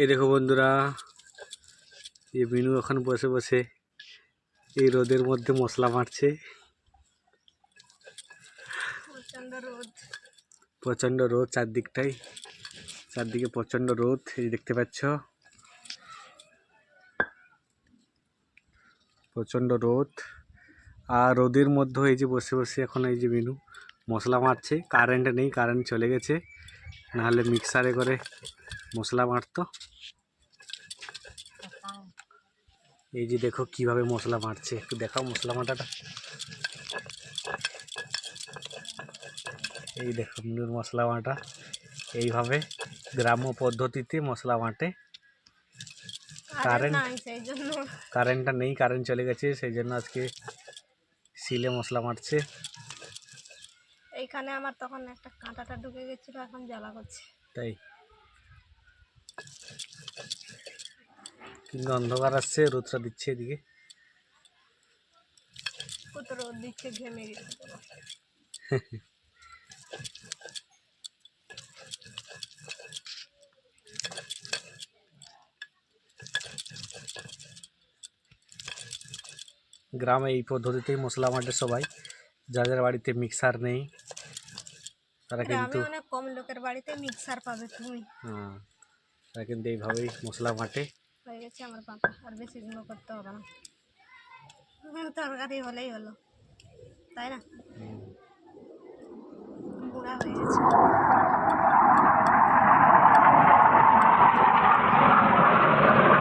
এই দেখো বন্ধুরা, এই মিনু এখন বসে বসে এই রোদের মধ্যে মশলা মারছে। প্রচন্ড রোদ চারদিকে প্রচন্ড রোদ, এই দেখতে পাচ্ছ প্রচন্ড রোদ। আর রোদের মধ্যে এই যে বসে বসে এখন এই যে মিনু মশলা মারছে। কারেন্ট নেই, কারেন্ট চলে গেছে, নাহলে মিক্সারে করে মশলা মারতো। এই যে দেখো কিভাবে মশলা মারছে, একটু দেখাও মশলা মাটাটা। এই দেখো মিনুর মশলা মাটা, এইভাবে গ্রাম্য পদ্ধতিতে মশলা মাটে। কারেন্টটা নেই, কারেন্ট চলে গেছে, সেই জন্য আজকে শিলে মশলা মারছে। এইখানে আমার তখন একটা কাঁটাটা ঢুকে গেছিল, এখন জ্বালা করছে। তাই কিন্তু অন্ধকার আসছে, রোদটা দিচ্ছে এদিকে। কত রোদ দিচ্ছে, ঘেমে গেছে। গ্রামে এই পদ্ধতিতেই মশলা মাটে সবাই, যাদের বাড়িতে মিক্সার নেই তারা কিন্তু অনেক কম লোকের বাড়িতে মিক্সার পাবে তুমি। হ্যাঁ, তারা কিন্তু এইভাবেই মশলা মাটে। হয়ে গেছে আমার পাতা, আর বেশি গুঁড়ো করতে হবে না, তরকারি হলেই হলো, তাই না? গুঁড়া হয়ে গেছে।